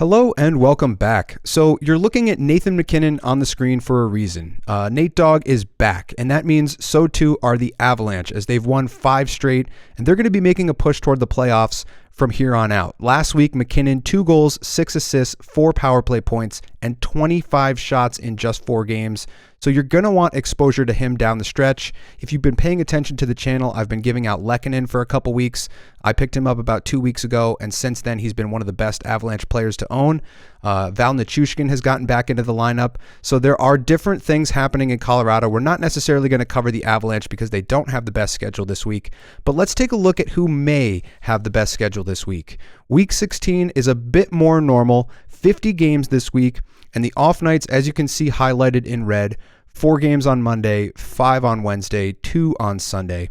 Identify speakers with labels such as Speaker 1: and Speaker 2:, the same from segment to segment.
Speaker 1: Hello and welcome back. So you're looking at Nathan MacKinnon on the screen for a reason. Nate Dogg is back, and that means so too are the Avalanche, as they've won 5 straight, and they're going to be making a push toward the playoffs from here on out. Last week, MacKinnon, 2 goals, 6 assists, 4 power play points, and 25 shots in just 4 games. So you're going to want exposure to him down the stretch. If you've been paying attention to the channel, I've been giving out Lehkonen for a couple weeks. I picked him up about 2 weeks ago, and since then he's been one of the best Avalanche players to own. Val Nichushkin has gotten back into the lineup. So there are different things happening in Colorado. We're not necessarily going to cover the Avalanche because they don't have the best schedule this week, but let's take a look at who may have the best schedule this week. Week 16 is a bit more normal, 50 games this week, and the off nights, as you can see highlighted in red, 4 games on Monday, 5 on Wednesday, 2 on Sunday.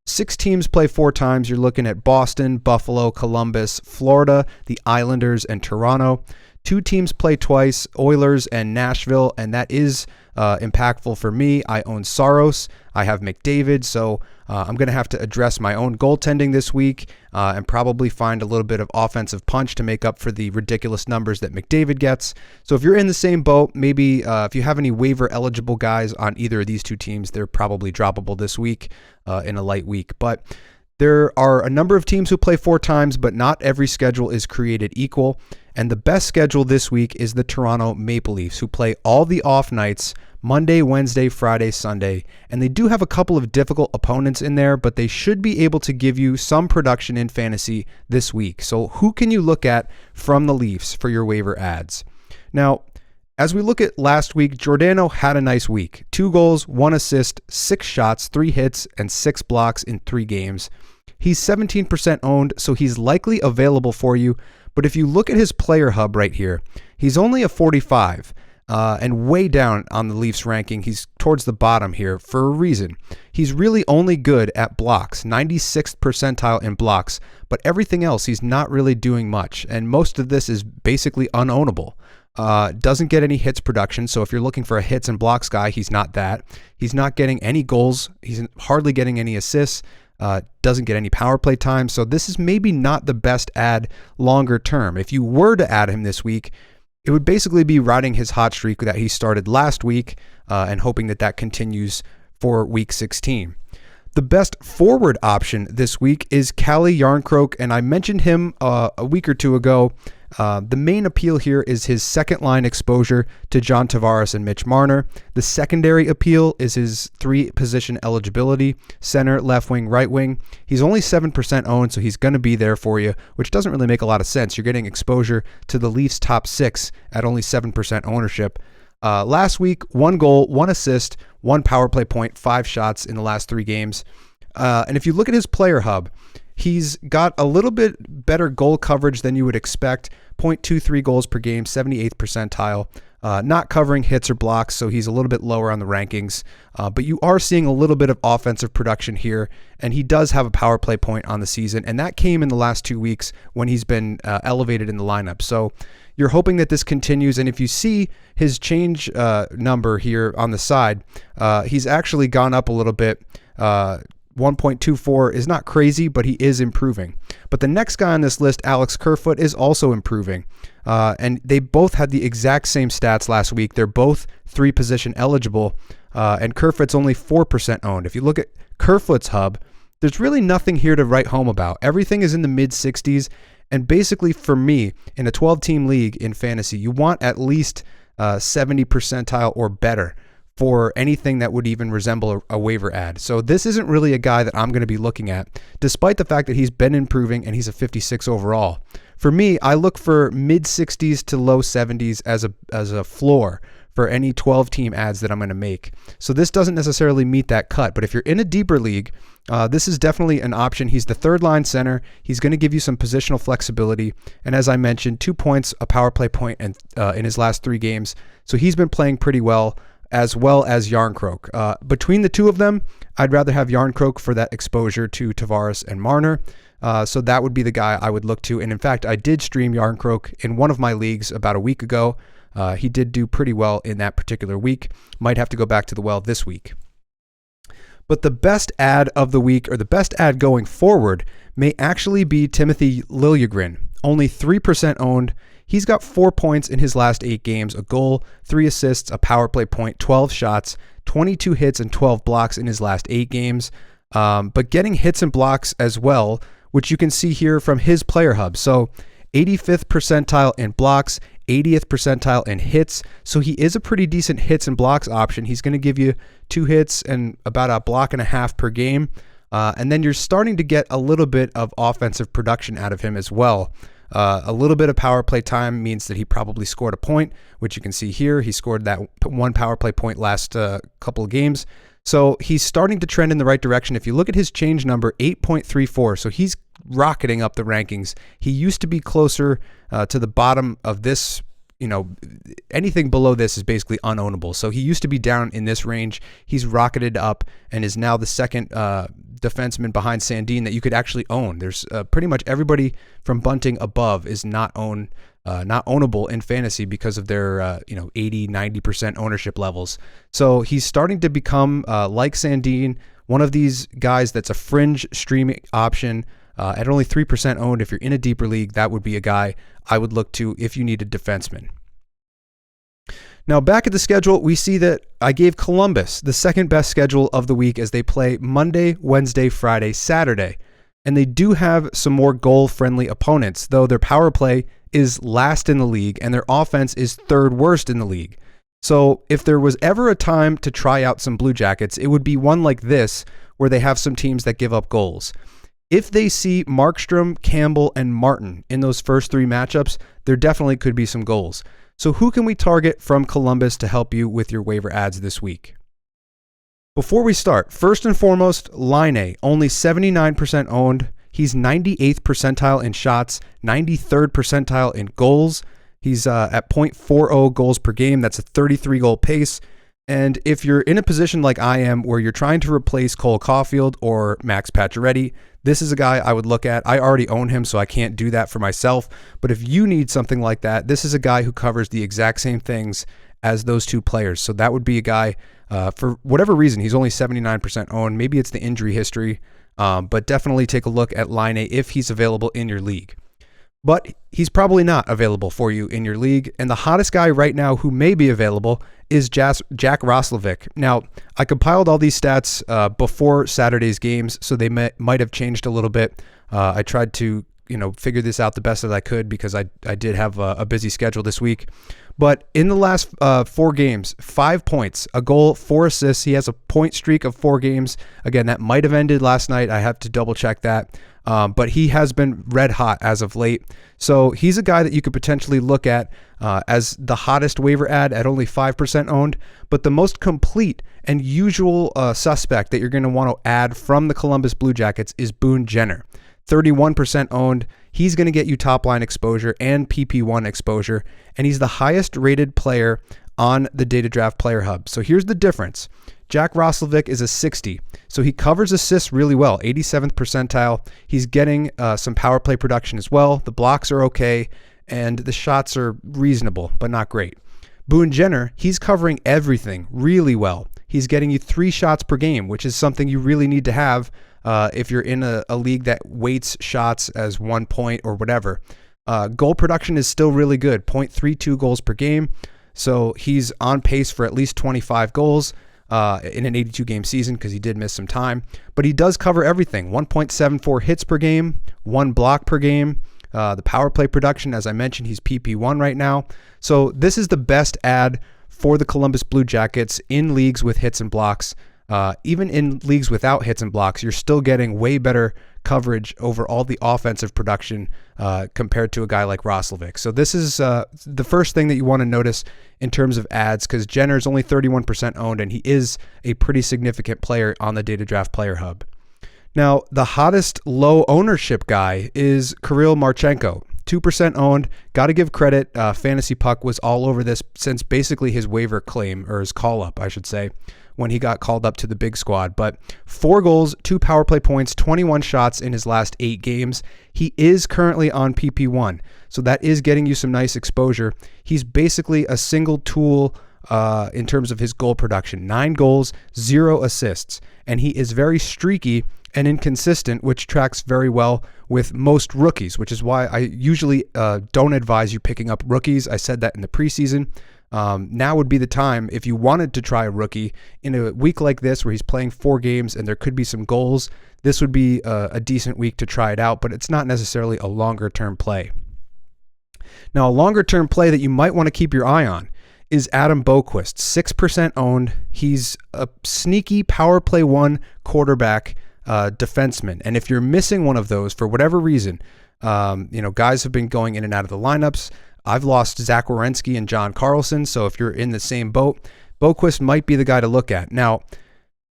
Speaker 1: 6 teams play 4 times. You're looking at Boston, Buffalo, Columbus, Florida, the Islanders, and Toronto. 2 teams play twice, Oilers and Nashville, and that is impactful for me. I own Saros. I have McDavid, so I'm going to have to address my own goaltending this week and probably find a little bit of offensive punch to make up for the ridiculous numbers that McDavid gets. So if you're in the same boat, maybe if you have any waiver eligible guys on either of these 2 teams, they're probably droppable this week in a light week. But there are a number of teams who play 4 times, but not every schedule is created equal. And the best schedule this week is the Toronto Maple Leafs, who play all the off nights, Monday, Wednesday, Friday, Sunday. And they do have a couple of difficult opponents in there, but they should be able to give you some production in fantasy this week. So who can you look at from the Leafs for your waiver ads? Now, as we look at last week, Giordano had a nice week. 2 goals, 1 assist, 6 shots, 3 hits, and 6 blocks in 3 games. He's 17% owned, so he's likely available for you. But if you look at his player hub right here, he's only a 45 and way down on the Leafs ranking. He's towards the bottom here for a reason. He's really only good at blocks, 96th percentile in blocks, but everything else he's not really doing much. And most of this is basically unownable. Doesn't get any hits production, so if you're looking for a hits and blocks guy, he's not that. He's not getting any goals. He's hardly getting any assists. Doesn't get any power play time, so this is maybe not the best ad longer term. If you were to add him this week, it would basically be riding his hot streak that he started last week and hoping that that continues for week 16. The best forward option this week is Calle Järnkrok, and I mentioned him a week or 2 ago. The main appeal here is his second line exposure to John Tavares and Mitch Marner. The secondary appeal is his 3-position eligibility: center, left wing, right wing. He's only 7% owned, so he's going to be there for you, which doesn't really make a lot of sense. You're getting exposure to the Leafs' top 6 at only 7% ownership. Last week, 1 goal, 1 assist, 1 power play point, 5 shots in the last 3 games. And if you look at his player hub, he's got a little bit better goal coverage than you would expect. 0.23 goals per game, 78th percentile. Not covering hits or blocks, so he's a little bit lower on the rankings. But you are seeing a little bit of offensive production here, and he does have a power play point on the season, and that came in the last 2 weeks when he's been elevated in the lineup. So you're hoping that this continues, and if you see his change number here on the side, he's actually gone up a little bit. 1.24 is not crazy, but he is improving. But the next guy on this list, Alex Kerfoot, is also improving. And they both had the exact same stats last week. They're both 3-position eligible, and Kerfoot's only 4% owned. If you look at Kerfoot's hub, there's really nothing here to write home about. Everything is in the mid-60s, and basically for me, in a 12-team league in fantasy, you want at least 70 percentile or better for anything that would even resemble a waiver ad. So this isn't really a guy that I'm going to be looking at, despite the fact that he's been improving and he's a 56 overall. For me, I look for mid-60s to low 70s as a floor for any 12-team ads that I'm going to make. So this doesn't necessarily meet that cut, but if you're in a deeper league, this is definitely an option. He's the 3rd-line center. He's going to give you some positional flexibility, and as I mentioned, 2 points, a power play point, and in his last 3 games. So he's been playing pretty well as Järnkrok. Between the 2 of them, I'd rather have Järnkrok for that exposure to Tavares and Marner. So that would be the guy I would look to. And in fact, I did stream Järnkrok in one of my leagues about a week ago. He did do pretty well in that particular week. Might have to go back to the well this week. But the best ad of the week, or the best ad going forward, may actually be Timothy Liljegren. only 3% owned. He's got 4 points in his last 8 games, a goal, 3 assists, a power play point, 12 shots, 22 hits, and 12 blocks in his last 8 games. But getting hits and blocks as well, which you can see here from his player hub. So 85th percentile in blocks, 80th percentile in hits. So he is a pretty decent hits and blocks option. He's going to give you 2 hits and about a block and a half per game. And then you're starting to get a little bit of offensive production out of him as well. A little bit of power play time means that he probably scored a point, which you can see here. He scored that 1 power play point last couple of games. So he's starting to trend in the right direction. If you look at his change number, 8.34, so he's rocketing up the rankings. He used to be closer to the bottom of this. Anything below this is basically unownable. So he used to be down in this range. He's rocketed up and is now the second defenseman behind Sandin that you could actually own. There's pretty much everybody from Bunting above is not ownable in fantasy because of their 80-90% ownership levels. So he's starting to become like Sandin, one of these guys that's a fringe streaming option. At only 3% owned, if you're in a deeper league, that would be a guy I would look to if you need a defenseman. Now, back at the schedule, we see that I gave Columbus the second best schedule of the week as they play Monday, Wednesday, Friday, Saturday. And they do have some more goal-friendly opponents, though their power play is last in the league and their offense is third worst in the league. So if there was ever a time to try out some Blue Jackets, it would be one like this, where they have some teams that give up goals. If they see Markstrom, Campbell, and Martin in those first 3 matchups, there definitely could be some goals. So who can we target from Columbus to help you with your waiver ads this week? Before we start, first and foremost, Laine, only 79% owned. He's 98th percentile in shots, 93rd percentile in goals. He's at .40 goals per game. That's a 33-goal pace. And if you're in a position like I am where you're trying to replace Cole Caulfield or Max Pacioretty, this is a guy I would look at. I already own him, so I can't do that for myself. But if you need something like that, this is a guy who covers the exact same things as those 2 players. So that would be a guy, for whatever reason, he's only 79% owned. Maybe it's the injury history, but definitely take a look at Laine if he's available in your league. But he's probably not available for you in your league. And the hottest guy right now who may be available is Jack Roslovic. Now, I compiled all these stats before Saturday's games, so they might have changed a little bit. I tried to figure this out the best that I could because I did have a busy schedule this week. But in the last 4 games, 5 points, a goal, 4 assists. He has a point streak of 4 games. Again, that might have ended last night. I have to double check that. But he has been red hot as of late. So he's a guy that you could potentially look at as the hottest waiver ad at only 5% owned. But the most complete and usual suspect that you're going to want to add from the Columbus Blue Jackets is Boone Jenner. 31% owned. He's going to get you top line exposure and PP1 exposure. And he's the highest rated player on the Data Draft Player Hub. So here's the difference. Jack Roslovic is a 60, so he covers assists really well, 87th percentile. He's getting some power play production as well. The blocks are okay, and the shots are reasonable, but not great. Boone Jenner, he's covering everything really well. He's getting you 3 shots per game, which is something you really need to have if you're in a league that weights shots as 1 point or whatever. Goal production is still really good, 0.32 goals per game, so he's on pace for at least 25 goals. In an 82-game season because he did miss some time. But he does cover everything. 1.74 hits per game, 1 block per game. The power play production, as I mentioned, he's PP1 right now. So this is the best ad for the Columbus Blue Jackets in leagues with hits and blocks. Even in leagues without hits and blocks, you're still getting way better coverage over all the offensive production compared to a guy like Roslovic. So this is the first thing that you want to notice in terms of ads, because Jenner's only 31% owned, and he is a pretty significant player on the Data Draft Player Hub. Now, the hottest low ownership guy is Kirill Marchenko. 2% owned. Got to give credit. Fantasy Puck was all over this since basically his waiver claim, or his call-up, I should say, when he got called up to the big squad. But 4 goals, 2 power play points, 21 shots in his last 8 games. He is currently on PP1, so that is getting you some nice exposure. He's basically a single tool in terms of his goal production. 9 goals, 0 assists, and he is very streaky and inconsistent, which tracks very well with most rookies, which is why I usually don't advise you picking up rookies. I said that in the preseason. Now would be the time if you wanted to try a rookie in a week like this where he's playing 4 games and there could be some goals. This would be a decent week to try it out, but it's not necessarily a longer-term play. Now, a longer-term play that you might want to keep your eye on is Adam Boqvist, 6% owned. He's a sneaky power play 1 quarterback defenseman. And if you're missing one of those for whatever reason, guys have been going in and out of the lineups. I've lost Zach Werenski and John Carlson. So if you're in the same boat, Boqvist might be the guy to look at. Now,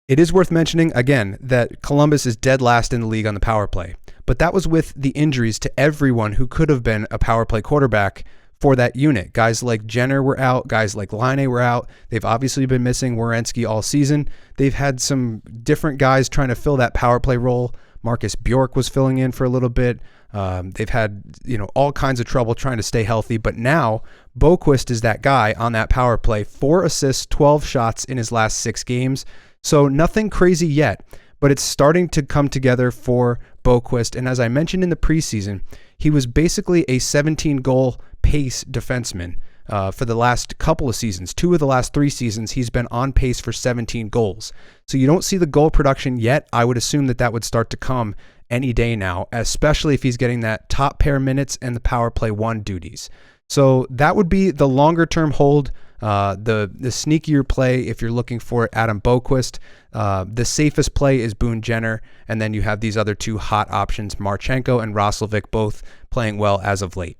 Speaker 1: it is worth mentioning, again, that Columbus is dead last in the league on the power play. But that was with the injuries to everyone who could have been a power play quarterback for that unit. Guys like Jenner were out. Guys like Laine were out. They've obviously been missing Werenski all season. They've had some different guys trying to fill that power play role. Marcus Bjork was filling in for a little bit. They've had all kinds of trouble trying to stay healthy. But now Boqvist is that guy on that power play. 4 assists, 12 shots in his last 6 games. So nothing crazy yet, but it's starting to come together for Boqvist. And as I mentioned in the preseason, he was basically a 17-goal pace defenseman for the last couple of seasons. 2 of the last 3 seasons, he's been on pace for 17 goals. So you don't see the goal production yet. I would assume that would start to come any day now, especially if he's getting that top pair minutes and the power play 1 duties. So that would be the longer-term hold. The sneakier play if you're looking for Adam Boqvist. The safest play is Boone Jenner, and then you have these other 2 hot options, Marchenko and Roslovic, both playing well as of late.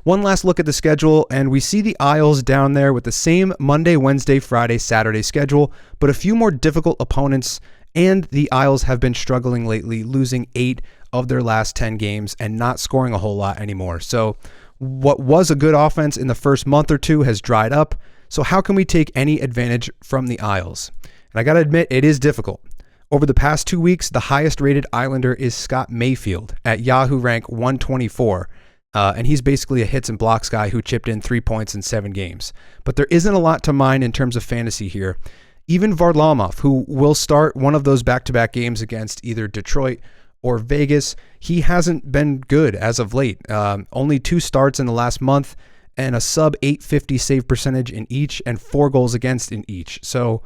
Speaker 1: One last look at the schedule, and we see the Isles down there with the same Monday, Wednesday, Friday, Saturday schedule, but a few more difficult opponents, and the Isles have been struggling lately, losing 8 of their last 10 games and not scoring a whole lot anymore. So what was a good offense in the first month or 2 has dried up. So how can we take any advantage from the Isles? And I got to admit, it is difficult. Over the past 2 weeks, the highest rated Islander is Scott Mayfield at Yahoo rank 124. And he's basically a hits and blocks guy who chipped in 3 points in 7 games. But there isn't a lot to mine in terms of fantasy here. Even Varlamov, who will start one of those back-to-back games against either Detroit or Vegas, he hasn't been good as of late. Only 2 starts in the last month and a sub 850 save percentage in each and 4 goals against in each. So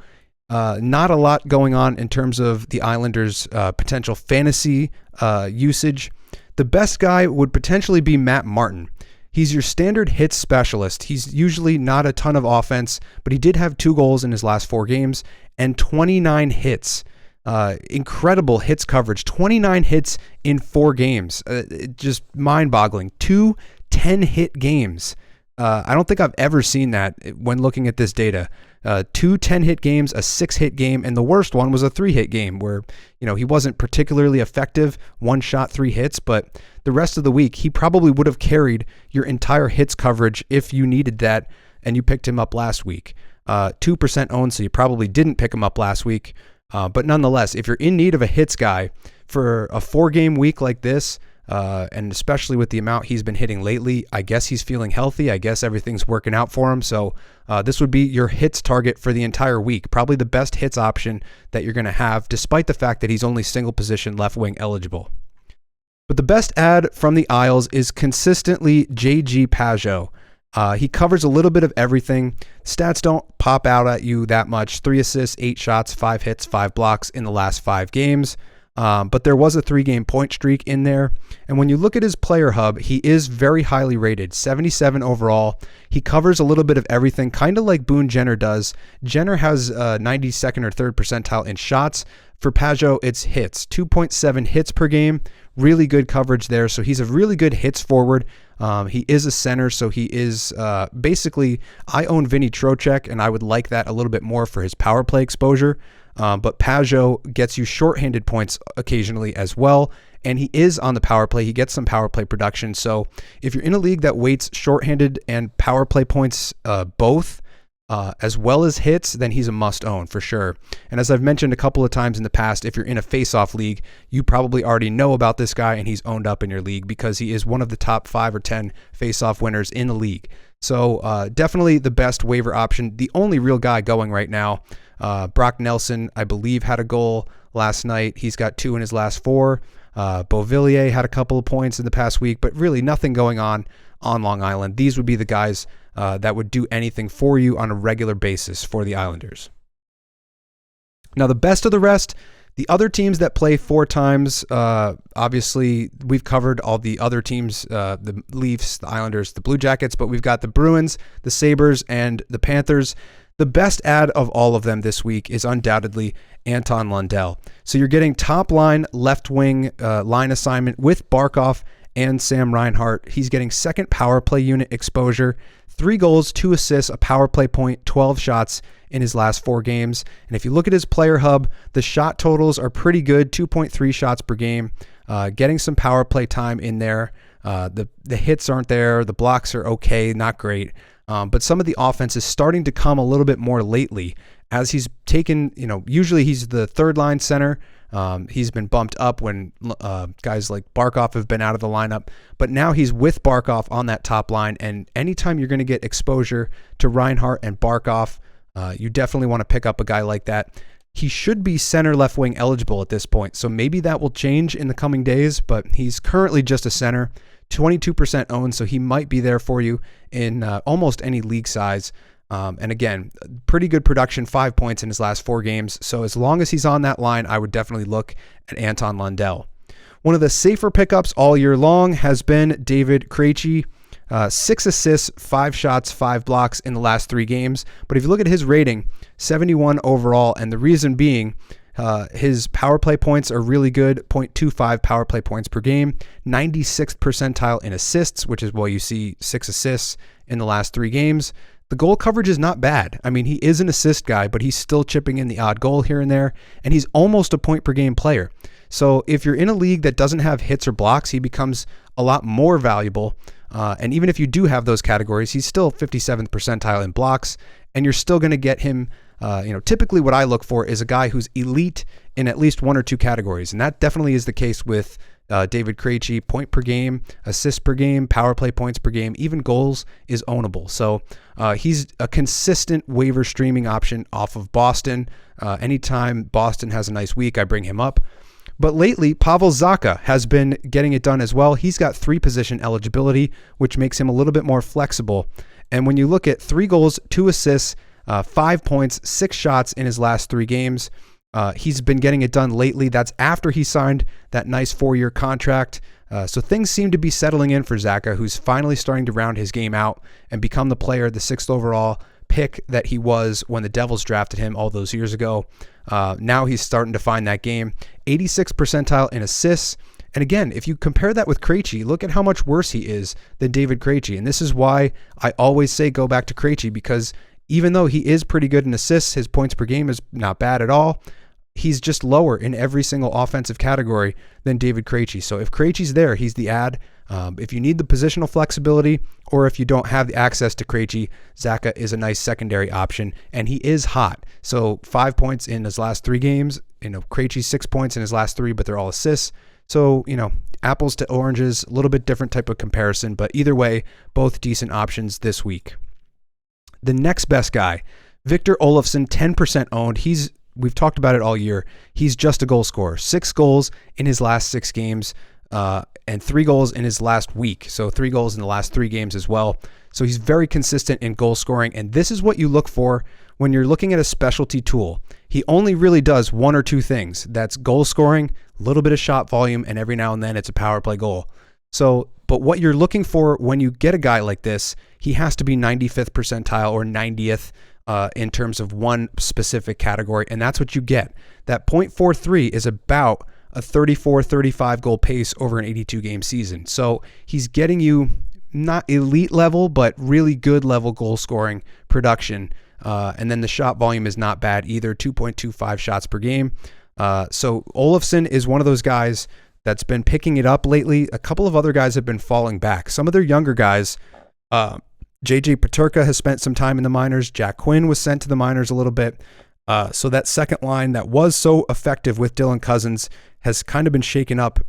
Speaker 1: not a lot going on in terms of the Islanders' potential fantasy usage. The best guy would potentially be Matt Martin. He's your standard hits specialist. He's usually not a ton of offense, but he did have 2 goals in his last 4 games and 29 hits. Incredible hits coverage. 29 hits in 4 games. Just mind-boggling. 2 10-hit games. I don't think I've ever seen that when looking at this data. 2 10-hit games, a 6-hit game, and the worst one was a 3-hit game where, he wasn't particularly effective, 1 shot, 3 hits, but the rest of the week, he probably would have carried your entire hits coverage if you needed that and you picked him up last week. 2% owned, so you probably didn't pick him up last week. But nonetheless, if you're in need of a hits guy for a 4-game week like this, and especially with the amount he's been hitting lately, I guess he's feeling healthy. I guess everything's working out for him. So this would be your hits target for the entire week. Probably the best hits option that you're going to have, despite the fact that he's only single position left wing eligible. But the best ad from the Isles is consistently J.G. Pageau. He covers a little bit of everything. Stats don't pop out at you that much. 3 assists, 8 shots, 5 hits, 5 blocks in the last 5 games. But there was a 3-game point streak in there. And when you look at his player hub, he is very highly rated, 77 overall. He covers a little bit of everything, kind of like Boone Jenner does. Jenner has 92nd or 3rd percentile in shots. For Pageau, it's hits, 2.7 hits per game. Really good coverage there. So he's a really good hits forward. He is a center, so he is basically, I own Vinny Trocheck, and I would like that a little bit more for his power play exposure. But Pageau gets you shorthanded points occasionally as well, and he is on the power play. He gets some power play production. So if you're in a league that weights shorthanded and power play points both, as well as hits, then he's a must-own for sure. And as I've mentioned a couple of times in the past, if you're in a face-off league, you probably already know about this guy, and he's owned up in your league because he is one of the top 5 or 10 face-off winners in the league. So definitely the best waiver option. The only real guy going right now, Brock Nelson, I believe, had a goal last night. He's got 2 in his last 4. Beauvillier had a couple of points in the past week, but really nothing going on Long Island. These would be the guys that would do anything for you on a regular basis for the Islanders. Now, the best of the rest, the other teams that play 4 times, obviously we've covered all the other teams, the Leafs, the Islanders, the Blue Jackets, but we've got the Bruins, the Sabres, and the Panthers. The best ad of all of them this week is undoubtedly Anton Lundell. So you're getting top line, left wing line assignment with Barkov and Sam Reinhart. He's getting second power play unit exposure, 3 goals, 2 assists, a power play point, 12 shots in his last 4 games. And if you look at his player hub, the shot totals are pretty good, 2.3 shots per game, getting some power play time in there. The hits aren't there. The blocks are okay, not great. But some of the offense is starting to come a little bit more lately as he's taken, usually he's the third line center. He's been bumped up when guys like Barkov have been out of the lineup, but now he's with Barkov on that top line. And anytime you're going to get exposure to Reinhart and Barkov, you definitely want to pick up a guy like that. He should be center left wing eligible at this point, so maybe that will change in the coming days, but he's currently just a center, 22% owned, so he might be there for you in almost any league size. And again, pretty good production, 5 points in his last 4 games. So as long as he's on that line, I would definitely look at Anton Lundell. One of the safer pickups all year long has been David Krejci. 6 assists, 5 shots, 5 blocks in the last 3 games. But if you look at his rating, 71 overall, and the reason being his power play points are really good, 0.25 power play points per game, 96th percentile in assists, which is why you see 6 assists in the last 3 games. The goal coverage is not bad. I mean, he is an assist guy, but he's still chipping in the odd goal here and there, and he's almost a point per game player. So if you're in a league that doesn't have hits or blocks, he becomes a lot more valuable. And even if you do have those categories, he's still 57th percentile in blocks, and you're still going to get him. Typically what I look for is a guy who's elite in at least 1 or 2 categories, and that definitely is the case with David Krejci. Point per game, assists per game, power play points per game, even goals is ownable. So he's a consistent waiver streaming option off of Boston. Anytime Boston has a nice week, I bring him up. But lately, Pavel Zacha has been getting it done as well. He's got 3 position eligibility, which makes him a little bit more flexible. And when you look at 3 goals, 2 assists, 5 points, 6 shots in his last 3 games, he's been getting it done lately. That's after he signed that nice 4-year contract. So things seem to be settling in for Zacha, who's finally starting to round his game out and become the player, the 6th overall pick that he was when the Devils drafted him all those years ago. Now he's starting to find that game. 86th percentile in assists. And again, if you compare that with Krejci, look at how much worse he is than David Krejci. And this is why I always say go back to Krejci, because even though he is pretty good in assists, his points per game is not bad at all. He's just lower in every single offensive category than David Krejci. So if Krejci's there, he's the ad. If you need the positional flexibility, or if you don't have the access to Krejci, Zacha is a nice secondary option, and he is hot. So 5 points in his last 3 games. Krejci 6 points in his last 3, but they're all assists. So, apples to oranges, a little bit different type of comparison, but either way, both decent options this week. The next best guy, Victor Olofsson, 10% owned. We've talked about it all year. He's just a goal scorer. 6 goals in his last 6 games, and 3 goals in his last week. So 3 goals in the last 3 games as well. So he's very consistent in goal scoring. And this is what you look for when you're looking at a specialty tool. He only really does 1 or 2 things. That's goal scoring, a little bit of shot volume, and every now and then it's a power play goal. But what you're looking for when you get a guy like this, he has to be 95th percentile or 90th in terms of one specific category. And that's what you get. That .43 is about a 34-35 goal pace over an 82 game season. So he's getting you not elite level, but really good level goal scoring production. And then the shot volume is not bad either, 2.25 shots per game. So Olofsson is one of those guys that's been picking it up lately. A couple of other guys have been falling back. Some of their younger guys, JJ Peterka has spent some time in the minors. Jack Quinn was sent to the minors a little bit. So that second line that was so effective with Dylan Cousins has kind of been shaken up.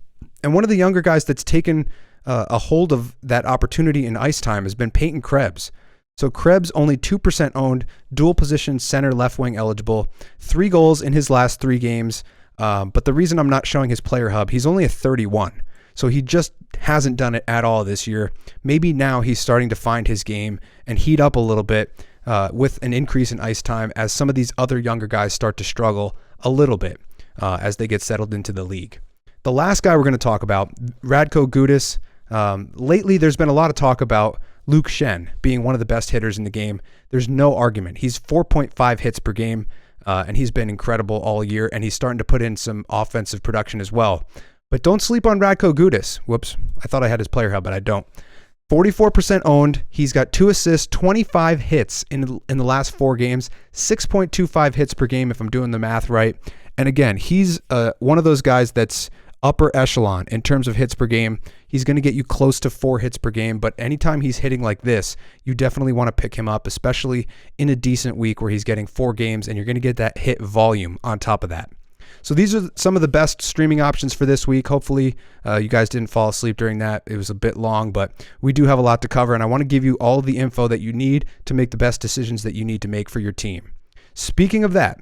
Speaker 1: And one of the younger guys that's taken a hold of that opportunity in ice time has been Peyton Krebs. So Krebs only 2% owned, dual position center left wing eligible, 3 goals in his last 3 games. But the reason I'm not showing his player hub, he's only a 31. So he just hasn't done it at all this year. Maybe now he's starting to find his game and heat up a little bit with an increase in ice time as some of these other younger guys start to struggle a little bit as they get settled into the league. The last guy we're going to talk about, Radko Gudas. Lately, there's been a lot of talk about Luke Schenn being one of the best hitters in the game. There's no argument. He's 4.5 hits per game, and he's been incredible all year, and he's starting to put in some offensive production as well. But don't sleep on Radko Gudas. Whoops, I thought I had his player hub, but I don't. 44% owned. He's got 2 assists, 25 hits in the last 4 games, 6.25 hits per game if I'm doing the math right. And again, he's one of those guys that's upper echelon in terms of hits per game. He's going to get you close to 4 hits per game, but anytime he's hitting like this, you definitely want to pick him up, especially in a decent week where he's getting 4 games and you're going to get that hit volume on top of that. So these are some of the best streaming options for this week. Hopefully you guys didn't fall asleep during that. It was a bit long, but we do have a lot to cover, and I want to give you all the info that you need to make the best decisions that you need to make for your team. Speaking of that,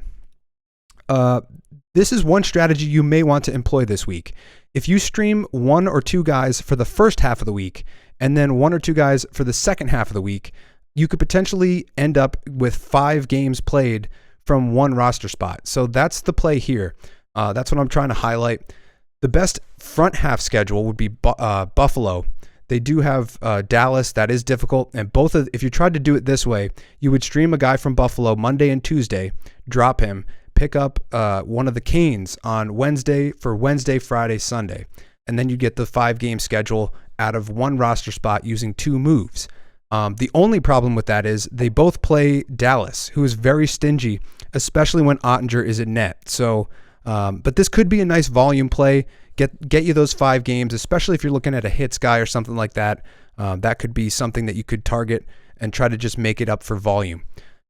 Speaker 1: this is one strategy you may want to employ this week. If you stream 1 or 2 guys for the first half of the week and then 1 or 2 guys for the second half of the week, you could potentially end up with 5 games played from 1 roster spot. So that's the play here. That's what I'm trying to highlight. The best front half schedule would be Buffalo. They do have Dallas. That is difficult. And if you tried to do it this way, you would stream a guy from Buffalo Monday and Tuesday, drop him, pick up one of the Canes on Wednesday for Wednesday, Friday, Sunday. And then you get the 5-game schedule out of 1 roster spot using 2 moves. The only problem with that is they both play Dallas, who is very stingy, especially when Ottinger is in net. So, but this could be a nice volume play. Get you those 5 games, especially if you're looking at a hits guy or something like that. That could be something that you could target and try to just make it up for volume.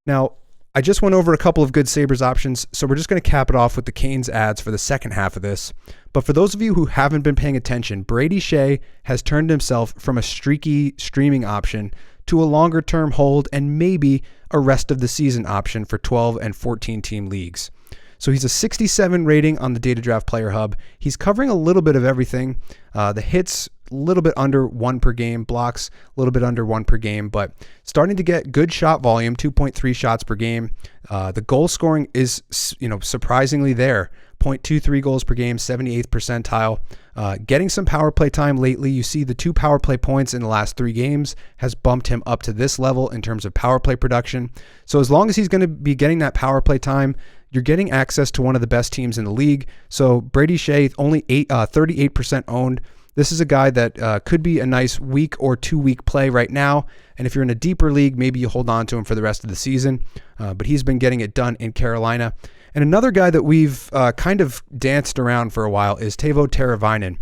Speaker 1: Now, I just went over a couple of good Sabres options, so we're just going to cap it off with the Canes ads for the second half of this. But for those of you who haven't been paying attention, Brady Shea has turned himself from a streaky streaming option to a longer-term hold and maybe a rest of the season option for 12 and 14 team leagues. So he's a 67 rating on the Data Draft Player Hub. He's covering a little bit of everything. The hits, a little bit under 1 per game. Blocks, a little bit under 1 per game, but starting to get good shot volume, 2.3 shots per game. The goal scoring is, surprisingly there. 0.23 goals per game, 78th percentile. Getting some power play time lately. You see the 2 power play points in the last 3 games has bumped him up to this level in terms of power play production. So as long as he's going to be getting that power play time, you're getting access to one of the best teams in the league. So Brady Shea, only 38% owned. This is a guy that could be a nice week or 2-week play right now. And if you're in a deeper league, maybe you hold on to him for the rest of the season. But he's been getting it done in Carolina. And another guy that we've kind of danced around for a while is Teuvo Teravainen.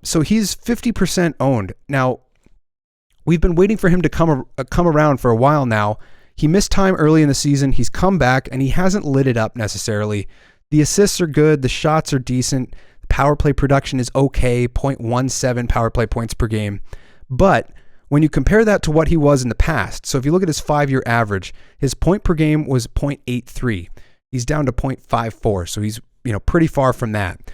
Speaker 1: So he's 50% owned. Now, we've been waiting for him to come around for a while now. He missed time early in the season. He's come back, and he hasn't lit it up necessarily. The assists are good. The shots are decent. The power play production is okay, 0.17 power play points per game. But when you compare that to what he was in the past, so if you look at his 5-year average, his point per game was 0.83. He's down to 0.54, so he's pretty far from that.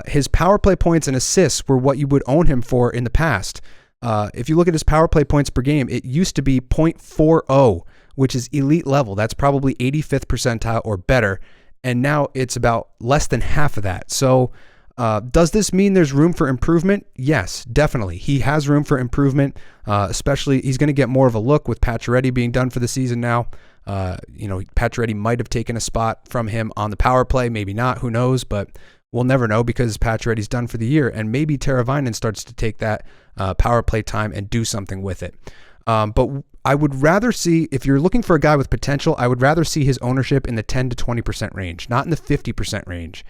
Speaker 1: His power play points and assists were what you would own him for in the past. If you look at his power play points per game, it used to be 0.40, which is elite level. That's probably 85th percentile or better, and now it's about less than half of that. So does this mean there's room for improvement? Yes, definitely. He has room for improvement, especially he's going to get more of a look with Pacioretty being done for the season now. Pacioretty might have taken a spot from him on the power play, maybe not, who knows, but we'll never know because Pacioretty's done for the year, and maybe Teravainen starts to take that power play time and do something with it. But I would rather see, if you're looking for a guy with potential, I would rather see his ownership in the 10 to 20% range, not in the 50% range.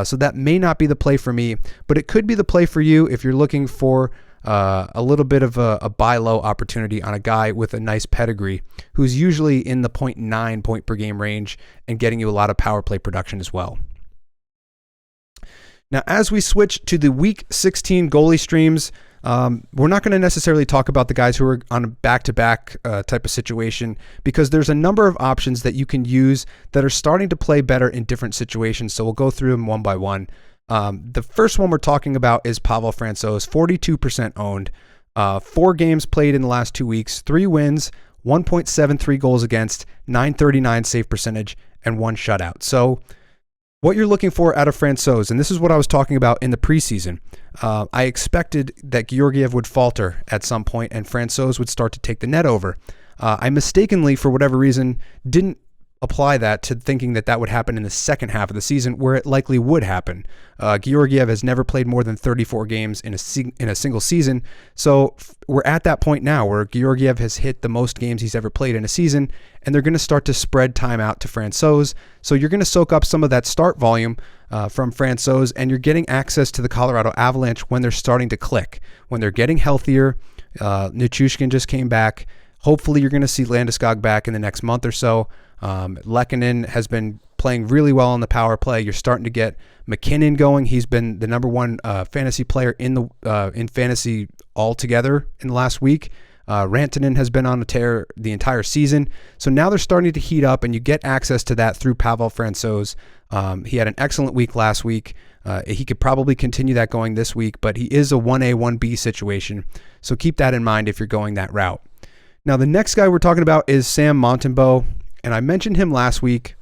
Speaker 1: So that may not be the play for me, but it could be the play for you if you're looking for a little bit of a buy low opportunity on a guy with a nice pedigree who's usually in the 0.9 point per game range and getting you a lot of power play production as well. Now, as we switch to the Week 16 goalie streams, We're not going to necessarily talk about the guys who are on a back-to-back type of situation, because there's a number of options that you can use that are starting to play better in different situations. So we'll go through them one by one. The first one we're talking about is Pavel Francouz, 42% owned, 4 games played in the last 2 weeks, 3 wins, 1.73 goals against, 939 save percentage, and 1 shutout. So what you're looking for out of Francouz, and this is what I was talking about in the preseason, I expected that Georgiev would falter at some point and Francouz would start to take the net over. I mistakenly, for whatever reason, didn't apply that to thinking that that would happen in the second half of the season, where it likely would happen. Georgiev has never played more than 34 games in a single season, so we're at that point now where Georgiev has hit the most games he's ever played in a season, and they're going to start to spread time out to Francouz. So you're going to soak up some of that start volume from Francouz, and you're getting access to the Colorado Avalanche when they're starting to click, when they're getting healthier. Nichushkin just came back. Hopefully you're going to see Landeskog back in the next month or so. Lehkonen has been playing really well on the power play. You're starting to get McKinnon going. He's been the number one fantasy player in fantasy altogether in the last week. Rantanen has been on a tear the entire season. So now they're starting to heat up, and you get access to that through Pavel Francouz. He had an excellent week last week. He could probably continue that going this week, but he is a 1A, 1B situation. So keep that in mind if you're going that route. Now, the next guy we're talking about is Sam Montembeault, and I mentioned him last week.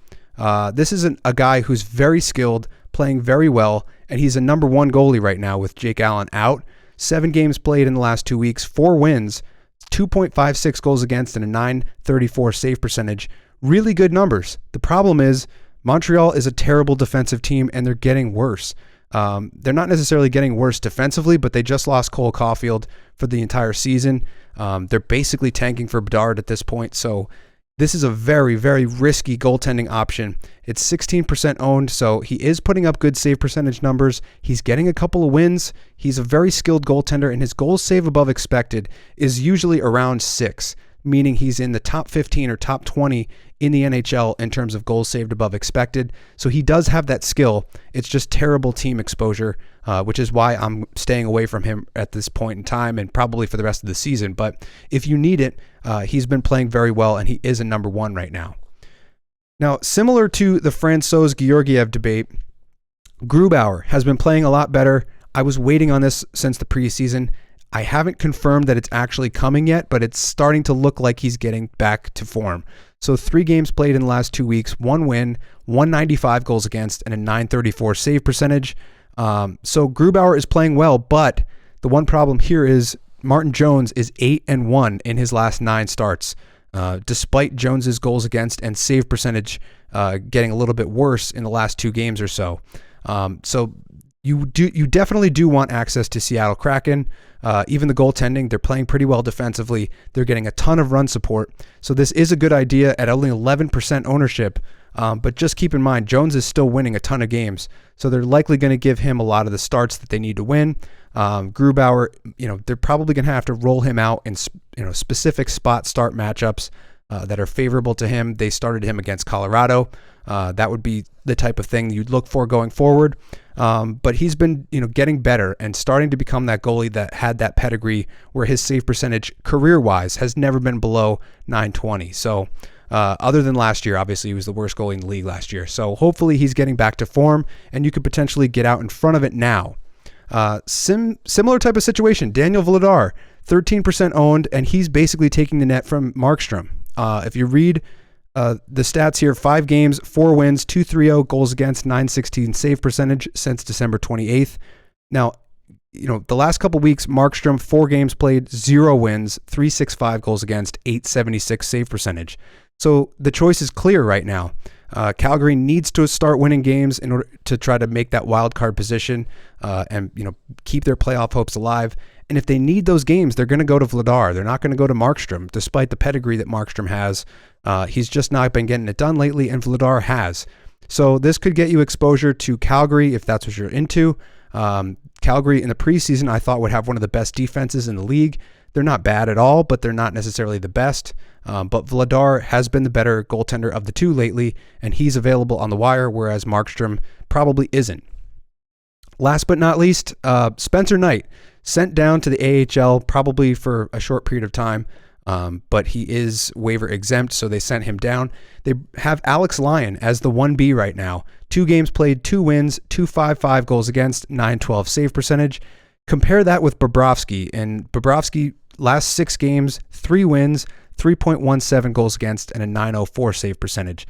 Speaker 1: This is a guy who's very skilled, playing very well, and he's a number 1 goalie right now with Jake Allen out. 7 games played in the last 2 weeks, 4 wins, 2.56 goals against, and a 934 save percentage. Really good numbers. The problem is Montreal is a terrible defensive team, and they're getting worse. They're not necessarily getting worse defensively, but they just lost Cole Caulfield for the entire season. They're basically tanking for Bedard at this point, so this is a very, very risky goaltending option. It's 16% owned, so he is putting up good save percentage numbers. He's getting a couple of wins. He's a very skilled goaltender, and his goals save above expected is usually around 6, meaning he's in the top 15 or top 20 in the NHL in terms of goals saved above expected. So he does have that skill. It's just terrible team exposure, which is why I'm staying away from him at this point in time and probably for the rest of the season. But if you need it, he's been playing very well, and he is a number 1 right now. Now, similar to the Francouz-Georgiev debate, Grubauer has been playing a lot better. I was waiting on this since the preseason. I haven't confirmed that it's actually coming yet, but it's starting to look like he's getting back to form. So 3 games played in the last 2 weeks, 1 win, 195 goals against, and a 934 save percentage. So Grubauer is playing well, but the one problem here is Martin Jones is 8-1 in his last 9 starts, despite Jones's goals against and save percentage getting a little bit worse in the last 2 games or so. So you definitely do want access to Seattle Kraken. Even the goaltending, they're playing pretty well defensively. They're getting a ton of run support. So this is a good idea at only 11% ownership. But just keep in mind, Jones is still winning a ton of games. So they're likely going to give him a lot of the starts that they need to win. Grubauer, they're probably going to have to roll him out in specific spot start matchups that are favorable to him. They started him against Colorado. That would be the type of thing you'd look for going forward. But he's been, getting better and starting to become that goalie that had that pedigree where his save percentage career-wise has never been below 920. So other than last year, obviously he was the worst goalie in the league last year. So hopefully he's getting back to form, and you could potentially get out in front of it now. Similar type of situation, Daniel Vladar, 13% owned, and he's basically taking the net from Markstrom. If you read the stats here, 5 games, 4 wins, 2.30 goals against, 916 save percentage since December 28th. Now, the last couple weeks, Markstrom, 4 games played, 0 wins, 365 goals against, 876 save percentage. So the choice is clear right now. Calgary needs to start winning games in order to try to make that wild card position and keep their playoff hopes alive. And if they need those games, they're going to go to Vladar. They're not going to go to Markstrom, despite the pedigree that Markstrom has. He's just not been getting it done lately, and Vladar has. So this could get you exposure to Calgary if that's what you're into. Calgary in the preseason I thought would have one of the best defenses in the league. They're not bad at all, but they're not necessarily the best. But Vladar has been the better goaltender of the two lately, and he's available on the wire, whereas Markstrom probably isn't. Last but not least, Spencer Knight. sent down to the AHL probably for a short period of time. But he is waiver exempt, so they sent him down. They have Alex Lyon as the 1B right now. 2 games played, 2 wins, 2.55 goals against, 912 save percentage. Compare that with Bobrovsky. And Bobrovsky, last 6 games, 3 wins, 3.17 goals against, and a 904 save percentage.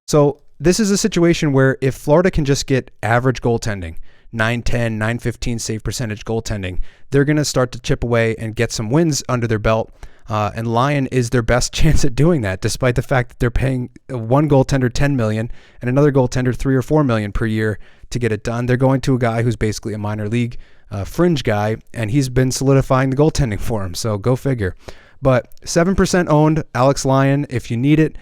Speaker 1: So this is a situation where if Florida can just get average goaltending, 910, 915 save percentage goaltending, they're going to start to chip away and get some wins under their belt. And Lyon is their best chance at doing that, despite the fact that they're paying one goaltender $10 million and another goaltender $3 or $4 million per year to get it done. They're going to a guy who's basically a minor league fringe guy, and he's been solidifying the goaltending for him. So go figure. But 7% owned, Alex Lyon, if you need it.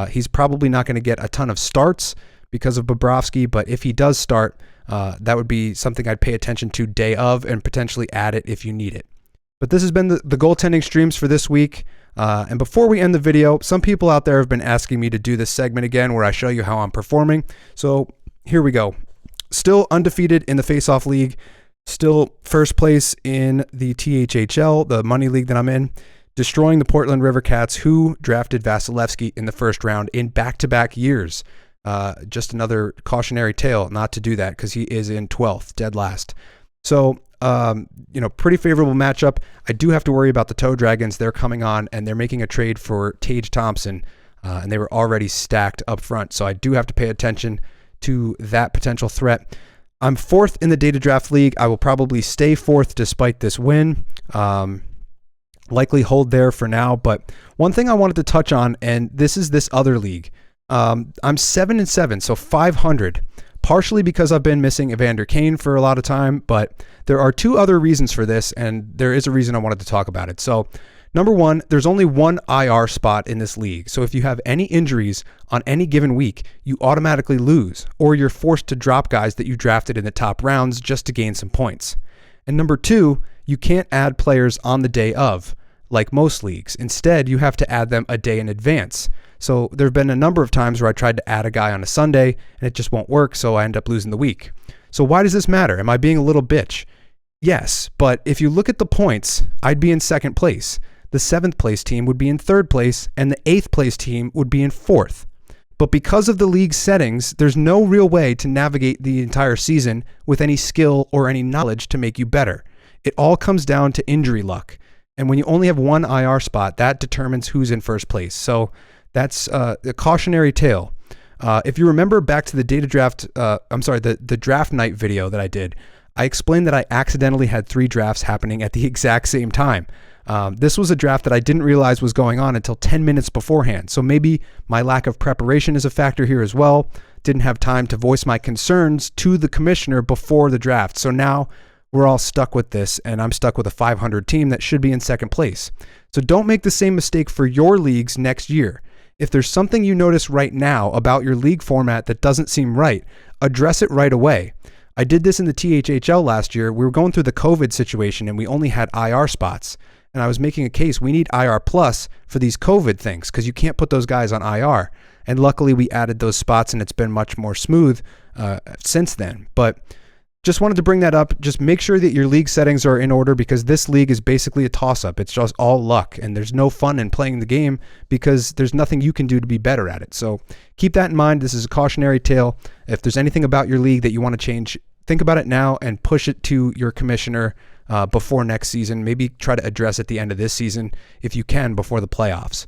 Speaker 1: He's probably not going to get a ton of starts because of Bobrovsky, but if he does start, that would be something I'd pay attention to day of and potentially add it if you need it. But this has been the goaltending streams for this week. And before we end the video, some people out there have been asking me to do this segment again where I show you how I'm performing. So here we go. Still undefeated in the face-off league. Still first place in the THHL, the money league that I'm in. Destroying the Portland River Cats, who drafted Vasilevsky in the first round in back-to-back years. Just another cautionary tale not to do that because he is in 12th, dead last. So, pretty favorable matchup. I do have to worry about the Toe Dragons. They're coming on and they're making a trade for Tage Thompson, and they were already stacked up front. So I do have to pay attention to that potential threat. I'm 4th in the Data Draft League. I will probably stay 4th despite this win. Likely hold there for now. But one thing I wanted to touch on, and this is this other league. I'm 7-7, so 500. Partially because I've been missing Evander Kane for a lot of time, but there are 2 other reasons for this, and there is a reason I wanted to talk about it. So, number 1, there's only 1 IR spot in this league. So if you have any injuries on any given week, you automatically lose, or you're forced to drop guys that you drafted in the top rounds just to gain some points. And number 2, you can't add players on the day of, like most leagues. Instead, you have to add them a day in advance. So there have been a number of times where I tried to add a guy on a Sunday and it just won't work, so I end up losing the week. So why does this matter? Am I being a little bitch? Yes, but if you look at the points, I'd be in 2nd place. The 7th place team would be in 3rd place, and the 8th place team would be in 4th. But because of the league settings, there's no real way to navigate the entire season with any skill or any knowledge to make you better. It all comes down to injury luck. And when you only have 1 IR spot, that determines who's in 1st place. So that's a cautionary tale. If you remember back to the the draft night video that I did, I explained that I accidentally had 3 drafts happening at the exact same time. This was a draft that I didn't realize was going on until 10 minutes beforehand. So maybe my lack of preparation is a factor here as well. Didn't have time to voice my concerns to the commissioner before the draft. So now we're all stuck with this, and I'm stuck with a 500 team that should be in 2nd place. So don't make the same mistake for your leagues next year. If there's something you notice right now about your league format that doesn't seem right, address it right away. I did this in the THHL last year. We were going through the COVID situation and we only had IR spots. And I was making a case, we need IR plus for these COVID things because you can't put those guys on IR. And luckily we added those spots and it's been much more smooth since then. But just wanted to bring that up. Just make sure that your league settings are in order because this league is basically a toss-up. It's just all luck, and there's no fun in playing the game because there's nothing you can do to be better at it. So keep that in mind. This is a cautionary tale. If there's anything about your league that you want to change, think about it now and push it to your commissioner before next season. Maybe try to address at the end of this season if you can before the playoffs.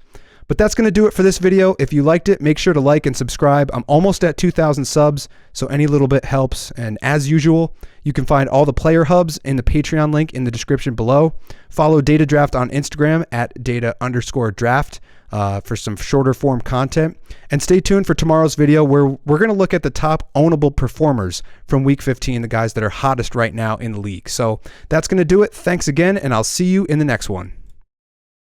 Speaker 1: But that's going to do it for this video. If you liked it, make sure to like and subscribe. I'm almost at 2,000 subs, so any little bit helps. And as usual, you can find all the player hubs in the Patreon link in the description below. Follow Data Draft on Instagram at data_draft for some shorter form content. And stay tuned for tomorrow's video where we're going to look at the top ownable performers from Week 15, the guys that are hottest right now in the league. So that's going to do it. Thanks again, and I'll see you in the next one.